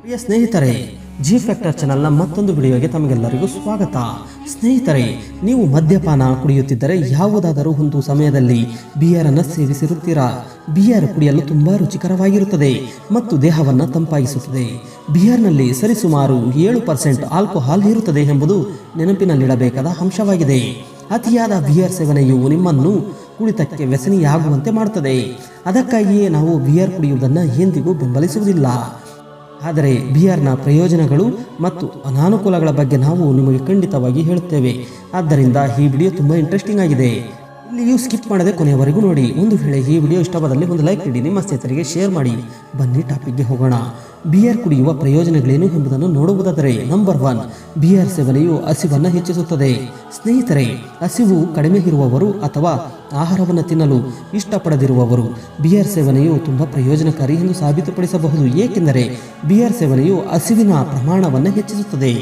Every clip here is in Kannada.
ಪ್ರಿಯ ಸ್ನೇಹಿತರೆ, ಜಿ ಫ್ಯಾಕ್ಟರ್ ಚಾನಲ್ನ ಮತ್ತೊಂದು ವಿಡಿಯೋಗೆ ತಮಗೆಲ್ಲರಿಗೂ ಸ್ವಾಗತ. ಸ್ನೇಹಿತರೆ, ನೀವು ಮದ್ಯಪಾನ ಕುಡಿಯುತ್ತಿದ್ದರೆ ಯಾವುದಾದರೂ ಒಂದು ಸಮಯದಲ್ಲಿ ಬಿಯರನ್ನು ಸೇವಿಸಿರುತ್ತೀರಾ? ಬಿಯರ್ ಕುಡಿಯಲು ತುಂಬಾ ರುಚಿಕರವಾಗಿರುತ್ತದೆ ಮತ್ತು ದೇಹವನ್ನು ತಂಪಾಗಿಸುತ್ತದೆ. ಬಿಯರ್ನಲ್ಲಿ ಸರಿಸುಮಾರು 7% ಆಲ್ಕೋಹಾಲ್ ಇರುತ್ತದೆ ಎಂಬುದು ನೆನಪಿನಲ್ಲಿಡಬೇಕಾದ ಅಂಶವಾಗಿದೆ. ಅತಿಯಾದ ಬಿಯರ್ ಸೇವನೆಯು ನಿಮ್ಮನ್ನು ಕುಡಿತಕ್ಕೆ ವ್ಯಸನಿಯಾಗುವಂತೆ ಮಾಡುತ್ತದೆ. ಅದಕ್ಕಾಗಿಯೇ ನಾವು ಬಿಯರ್ ಕುಡಿಯುವುದನ್ನು ಎಂದಿಗೂ ಬೆಂಬಲಿಸುವುದಿಲ್ಲ. ಆದರೆ ಬಿಯರ್ನ ಪ್ರಯೋಜನಗಳು ಮತ್ತು ಅನಾನುಕೂಲಗಳ ಬಗ್ಗೆ ನಾವು ನಿಮಗೆ ಖಂಡಿತವಾಗಿ ಹೇಳುತ್ತೇವೆ. ಆದ್ದರಿಂದ ಈ ವಿಡಿಯೋ ತುಂಬ ಇಂಟ್ರೆಸ್ಟಿಂಗ್ ಆಗಿದೆ. ಇಲ್ಲಿಯೂ ಸ್ಕಿಪ್ ಮಾಡದೆ ಕೊನೆಯವರೆಗೂ ನೋಡಿ. ಒಂದು ವೇಳೆ ಈ ವಿಡಿಯೋ ಇಷ್ಟವಾದಲ್ಲಿ ಒಂದು ಲೈಕ್ ನೀಡಿ, ನಿಮ್ಮ ಸ್ನೇಹಿತರಿಗೆ ಶೇರ್ ಮಾಡಿ. ಬನ್ನಿ ಟಾಪಿಕ್ಗೆ ಹೋಗೋಣ. ಬಿಯರ್ ಕುಡಿಯುವ ಪ್ರಯೋಜನಗಳೇನು ಎಂಬುದನ್ನು ನೋಡುವುದಾದರೆ, ನಂಬರ್ 1, ಬಿಯರ್ ಸೇವನೆಯು ಹಸಿವನ್ನು ಹೆಚ್ಚಿಸುತ್ತದೆ. ಸ್ನೇಹಿತರೆ, ಹಸಿವು ಕಡಿಮೆ ಇರುವವರು ಅಥವಾ ಆಹಾರವನ್ನು ತಿನ್ನಲು ಇಷ್ಟಪಡದಿರುವವರು ಬಿಯರ್ ಸೇವನೆಯು ತುಂಬ ಪ್ರಯೋಜನಕಾರಿ ಎಂದು ಸಾಬೀತುಪಡಿಸಬಹುದು. ಏಕೆಂದರೆ ಬಿಯರ್ ಸೇವನೆಯು ಹಸಿವಿನ ಪ್ರಮಾಣವನ್ನು ಹೆಚ್ಚಿಸುತ್ತದೆ.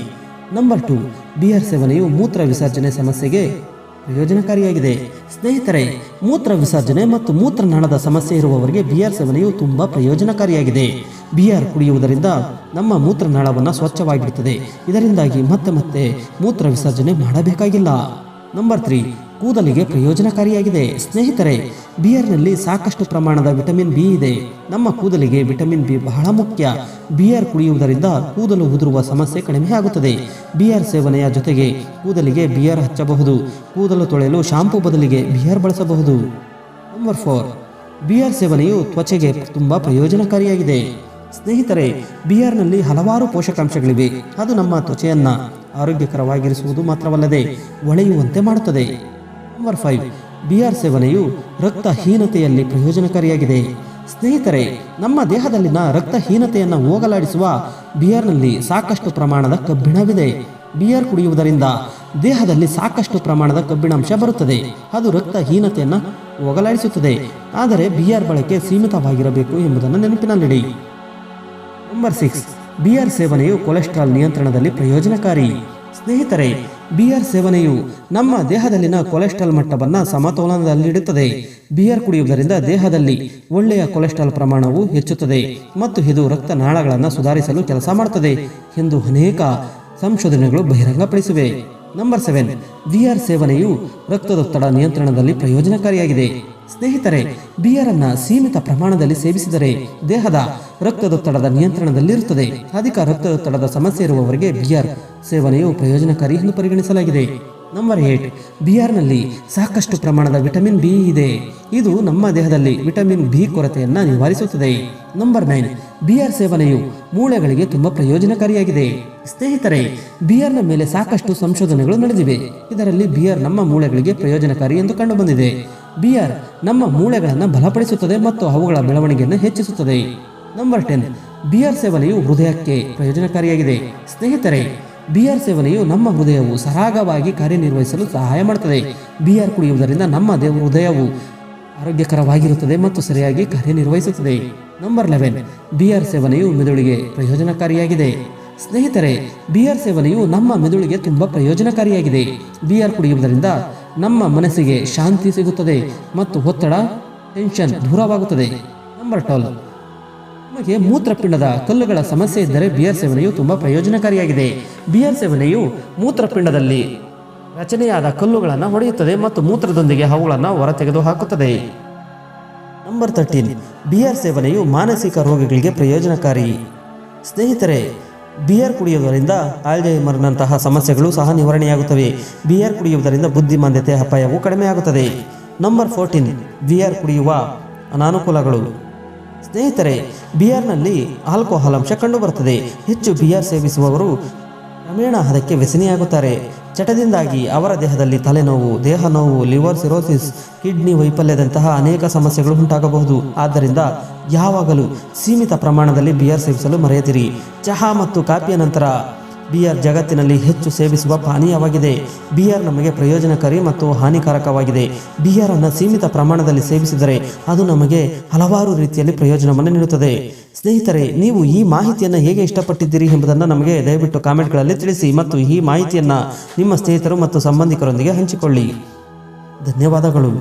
ನಂಬರ್ 2, ಬಿಯರ್ ಸೇವನೆಯು ಮೂತ್ರ ವಿಸರ್ಜನೆ ಸಮಸ್ಯೆಗೆ ಪ್ರಯೋಜನಕಾರಿಯಾಗಿದೆ. ಸ್ನೇಹಿತರೆ, ಮೂತ್ರ ವಿಸರ್ಜನೆ ಮತ್ತು ಮೂತ್ರನಾಳದ ಸಮಸ್ಯೆ ಇರುವವರಿಗೆ ಬಿಯರ್ ಸೇವನೆಯು ತುಂಬ ಪ್ರಯೋಜನಕಾರಿಯಾಗಿದೆ. ಬಿಯರ್ ಕುಡಿಯುವುದರಿಂದ ನಮ್ಮ ಮೂತ್ರನಾಳವನ್ನು ಸ್ವಚ್ಛವಾಗಿರುತ್ತದೆ. ಇದರಿಂದಾಗಿ ಮತ್ತೆ ಮೂತ್ರ ವಿಸರ್ಜನೆ ಮಾಡಬೇಕಾಗಿಲ್ಲ. ನಂಬರ್ 3, ಕೂದಲಿಗೆ ಪ್ರಯೋಜನಕಾರಿಯಾಗಿದೆ. ಸ್ನೇಹಿತರೆ, ಬಿಯರ್ನಲ್ಲಿ ಸಾಕಷ್ಟು ಪ್ರಮಾಣದ ವಿಟಮಿನ್ ಬಿ ಇದೆ. ನಮ್ಮ ಕೂದಲಿಗೆ ವಿಟಮಿನ್ ಬಿ ಬಹಳ ಮುಖ್ಯ. ಬಿಯರ್ ಕುಡಿಯುವುದರಿಂದ ಕೂದಲು ಉದುರುವ ಸಮಸ್ಯೆ ಕಡಿಮೆ ಆಗುತ್ತದೆ. ಬಿಯರ್ ಸೇವನೆಯ ಜೊತೆಗೆ ಕೂದಲಿಗೆ ಬಿಯರ್ ಹಚ್ಚಬಹುದು. ಕೂದಲು ತೊಳೆಯಲು ಶಾಂಪೂ ಬದಲಿಗೆ ಬಿಯರ್ ಬಳಸಬಹುದು. ನಂಬರ್ 4, ಬಿಯರ್ ಸೇವನೆಯು ತ್ವಚೆಗೆ ತುಂಬ ಪ್ರಯೋಜನಕಾರಿಯಾಗಿದೆ. ಸ್ನೇಹಿತರೆ, ಬಿಯರ್ನಲ್ಲಿ ಹಲವಾರು ಪೋಷಕಾಂಶಗಳಿವೆ. ಅದು ನಮ್ಮ ತ್ವಚೆಯನ್ನು ಆರೋಗ್ಯಕರವಾಗಿರಿಸುವುದು ಮಾತ್ರವಲ್ಲದೆ ಹೊಳೆಯುವಂತೆ ಮಾಡುತ್ತದೆ. ನಂಬರ್ 5, ಬಿಯರ್ ಸೇವನೆಯು ರಕ್ತಹೀನತೆಯಲ್ಲಿ ಪ್ರಯೋಜನಕಾರಿಯಾಗಿದೆ. ಸ್ನೇಹಿತರೆ, ನಮ್ಮ ದೇಹದಲ್ಲಿನ ರಕ್ತಹೀನತೆಯನ್ನು ಹೋಗಲಾಡಿಸುವ ಬಿಯರ್ನಲ್ಲಿ ಸಾಕಷ್ಟು ಪ್ರಮಾಣದ ಕಬ್ಬಿಣವಿದೆ. ಬಿಯರ್ ಕುಡಿಯುವುದರಿಂದ ದೇಹದಲ್ಲಿ ಸಾಕಷ್ಟು ಪ್ರಮಾಣದ ಕಬ್ಬಿಣಾಂಶ ಬರುತ್ತದೆ. ಅದು ರಕ್ತಹೀನತೆಯನ್ನು ಹೋಗಲಾಡಿಸುತ್ತದೆ. ಆದರೆ ಬಿಯರ್ ಬಳಕೆ ಸೀಮಿತವಾಗಿರಬೇಕು ಎಂಬುದನ್ನು ನೆನಪಿನಲ್ಲಿಡಿ. ನಂಬರ್ 6, ಬಿಯರ್ ಸೇವನೆಯು ಕೊಲೆಸ್ಟ್ರಾಲ್ ನಿಯಂತ್ರಣದಲ್ಲಿ ಪ್ರಯೋಜನಕಾರಿ. ಸ್ನೇಹಿತರೆ, ಬಿಯರ್ ಸೇವನೆಯು ನಮ್ಮ ದೇಹದಲ್ಲಿನ ಕೊಲೆಸ್ಟ್ರಾಲ್ ಮಟ್ಟವನ್ನು ಸಮತೋಲನದಲ್ಲಿಡುತ್ತದೆ. ಬಿಯರ್ ಕುಡಿಯುವುದರಿಂದ ದೇಹದಲ್ಲಿ ಒಳ್ಳೆಯ ಕೊಲೆಸ್ಟ್ರಾಲ್ ಪ್ರಮಾಣವು ಹೆಚ್ಚುತ್ತದೆ ಮತ್ತು ಇದು ರಕ್ತನಾಳಗಳನ್ನು ಸುಧಾರಿಸಲು ಕೆಲಸ ಮಾಡುತ್ತದೆ ಎಂದು ಅನೇಕ ಸಂಶೋಧನೆಗಳು ಬಹಿರಂಗಪಡಿಸಿವೆ. ನಂಬರ್ 7, ಬಿಯರ್ ಸೇವನೆಯು ರಕ್ತದೊತ್ತಡ ನಿಯಂತ್ರಣದಲ್ಲಿ ಪ್ರಯೋಜನಕಾರಿಯಾಗಿದೆ. ಸ್ನೇಹಿತರೆ, ಬಿಯರನ್ನು ಸೀಮಿತ ಪ್ರಮಾಣದಲ್ಲಿ ಸೇವಿಸಿದರೆ ದೇಹದ ರಕ್ತದೊತ್ತಡದ ನಿಯಂತ್ರಣದಲ್ಲಿರುತ್ತದೆ. ಅಧಿಕ ರಕ್ತದೊತ್ತಡದ ಸಮಸ್ಯೆ ಇರುವವರಿಗೆ ಬಿಯರ್ ಸೇವನೆಯು ಪ್ರಯೋಜನಕಾರಿ ಎಂದು ಪರಿಗಣಿಸಲಾಗಿದೆ. ನಂಬರ್ 8, ಬಿಯರ್ನಲ್ಲಿ ಸಾಕಷ್ಟು ಪ್ರಮಾಣದ ವಿಟಮಿನ್ ಬಿ ಇದೆ. ಇದು ನಮ್ಮ ದೇಹದಲ್ಲಿ ವಿಟಮಿನ್ ಬಿ ಕೊರತೆಯನ್ನು ನಿವಾರಿಸುತ್ತದೆ. ನಂಬರ್ 9, ಬಿಯರ್ ಸೇವನೆಯು ಮೂಳೆಗಳಿಗೆ ತುಂಬ ಪ್ರಯೋಜನಕಾರಿಯಾಗಿದೆ. ಸ್ನೇಹಿತರೆ, ಬಿಯರ್ನ ಮೇಲೆ ಸಾಕಷ್ಟು ಸಂಶೋಧನೆಗಳು ನಡೆದಿವೆ. ಇದರಲ್ಲಿ ಬಿಯರ್ ನಮ್ಮ ಮೂಳೆಗಳಿಗೆ ಪ್ರಯೋಜನಕಾರಿ ಎಂದು ಕಂಡುಬಂದಿದೆ. ಬಿಯರ್ ನಮ್ಮ ಮೂಳೆಗಳನ್ನು ಬಲಪಡಿಸುತ್ತದೆ ಮತ್ತು ಅವುಗಳ ಬೆಳವಣಿಗೆಯನ್ನು ಹೆಚ್ಚಿಸುತ್ತದೆ. ನಂಬರ್ 10, ಬಿಯರ್ ಸೇವನೆಯು ಹೃದಯಕ್ಕೆ ಪ್ರಯೋಜನಕಾರಿಯಾಗಿದೆ. ಸ್ನೇಹಿತರೆ, ಬಿಯರ್ ಸೇವನೆಯು ನಮ್ಮ ಹೃದಯವು ಸರಾಗವಾಗಿ ಕಾರ್ಯನಿರ್ವಹಿಸಲು ಸಹಾಯ ಮಾಡುತ್ತದೆ. ಬಿಯರ್ ಕುಡಿಯುವುದರಿಂದ ನಮ್ಮ ಹೃದಯವು ಆರೋಗ್ಯಕರವಾಗಿರುತ್ತದೆ ಮತ್ತು ಸರಿಯಾಗಿ ಕಾರ್ಯನಿರ್ವಹಿಸುತ್ತದೆ. ನಂಬರ್ 11, ಬಿಯರ್ ಸೇವನೆಯು ಮೆದುಳಿಗೆ ಪ್ರಯೋಜನಕಾರಿಯಾಗಿದೆ. ಸ್ನೇಹಿತರೆ, ಬಿಯರ್ ಸೇವನೆಯು ನಮ್ಮ ಮೆದುಳಿಗೆ ತುಂಬ ಪ್ರಯೋಜನಕಾರಿಯಾಗಿದೆ. ಬಿಯರ್ ಕುಡಿಯುವುದರಿಂದ ನಮ್ಮ ಮನಸ್ಸಿಗೆ ಶಾಂತಿ ಸಿಗುತ್ತದೆ ಮತ್ತು ಒತ್ತಡ, ಟೆನ್ಷನ್ ದೂರವಾಗುತ್ತದೆ. ನಂಬರ್ 12, ನಮಗೆ ಮೂತ್ರಪಿಂಡದ ಕಲ್ಲುಗಳ ಸಮಸ್ಯೆ ಇದ್ದರೆ ಬಿಯರ್ ಸೇವನೆಯು ತುಂಬ ಪ್ರಯೋಜನಕಾರಿಯಾಗಿದೆ. ಬಿಯರ್ ಸೇವನೆಯು ಮೂತ್ರಪಿಂಡದಲ್ಲಿ ರಚನೆಯಾದ ಕಲ್ಲುಗಳನ್ನು ಹೊಡೆಯುತ್ತದೆ ಮತ್ತು ಮೂತ್ರದೊಂದಿಗೆ ಅವುಗಳನ್ನು ಹೊರತೆಗೆದು ಹಾಕುತ್ತದೆ. ನಂಬರ್ 13, ಬಿಯರ್ ಸೇವನೆಯು ಮಾನಸಿಕ ರೋಗಗಳಿಗೆ ಪ್ರಯೋಜನಕಾರಿ. ಸ್ನೇಹಿತರೆ, ಬಿಯರ್ ಕುಡಿಯುವುದರಿಂದ ಆಲ್ಝೈಮರ್ನಂತಹ ಸಮಸ್ಯೆಗಳು ಸಹ ನಿವಾರಣೆಯಾಗುತ್ತವೆ. ಬಿಯರ್ ಕುಡಿಯುವುದರಿಂದ ಬುದ್ಧಿಮಾಂದ್ಯತೆ ಅಪಾಯವು ಕಡಿಮೆಯಾಗುತ್ತದೆ. ನಂಬರ್ 14, ಬಿಯರ್ ಕುಡಿಯುವ ಅನಾನುಕೂಲಗಳು. ಸ್ನೇಹಿತರೆ, ಬಿಯರ್ನಲ್ಲಿ ಆಲ್ಕೋಹಾಲ್ ಅಂಶ ಕಂಡುಬರುತ್ತದೆ. ಹೆಚ್ಚು ಬಿಯರ್ ಸೇವಿಸುವವರು ಕ್ರಮೇಣ ಅದಕ್ಕೆ ವ್ಯಸನಿಯಾಗುತ್ತಾರೆ. ಚಟದಿಂದಾಗಿ ಅವರ ದೇಹದಲ್ಲಿ ತಲೆನೋವು, ದೇಹ ನೋವು, ಲಿವರ್ ಸಿರೋಸಿಸ್, ಕಿಡ್ನಿ ವೈಫಲ್ಯದಂತಹ ಅನೇಕ ಸಮಸ್ಯೆಗಳು ಉಂಟಾಗಬಹುದು. ಆದ್ದರಿಂದ ಯಾವಾಗಲೂ ಸೀಮಿತ ಪ್ರಮಾಣದಲ್ಲಿ ಬಿಯರ್ ಸೇವಿಸಲು ಮರೆಯದಿರಿ. ಚಹಾ ಮತ್ತು ಕಾಫಿಯ ನಂತರ ಬಿಯರ್ ಜಗತ್ತಿನಲ್ಲಿ ಹೆಚ್ಚು ಸೇವಿಸುವ ಪಾನೀಯವಾಗಿದೆ. ಬಿಯರ್ ನಮಗೆ ಪ್ರಯೋಜನಕಾರಿ ಮತ್ತು ಹಾನಿಕಾರಕವಾಗಿದೆ. ಬಿಯರನ್ನು ಸೀಮಿತ ಪ್ರಮಾಣದಲ್ಲಿ ಸೇವಿಸಿದರೆ ಅದು ನಮಗೆ ಹಲವಾರು ರೀತಿಯಲ್ಲಿ ಪ್ರಯೋಜನವನ್ನು ನೀಡುತ್ತದೆ. ಸ್ನೇಹಿತರೆ, ನೀವು ಈ ಮಾಹಿತಿಯನ್ನು ಹೇಗೆ ಇಷ್ಟಪಟ್ಟಿದ್ದೀರಿ ಎಂಬುದನ್ನು ನಮಗೆ ದಯವಿಟ್ಟು ಕಾಮೆಂಟ್ಗಳಲ್ಲಿ ತಿಳಿಸಿ ಮತ್ತು ಈ ಮಾಹಿತಿಯನ್ನು ನಿಮ್ಮ ಸ್ನೇಹಿತರು ಮತ್ತು ಸಂಬಂಧಿಕರೊಂದಿಗೆ ಹಂಚಿಕೊಳ್ಳಿ. ಧನ್ಯವಾದಗಳು.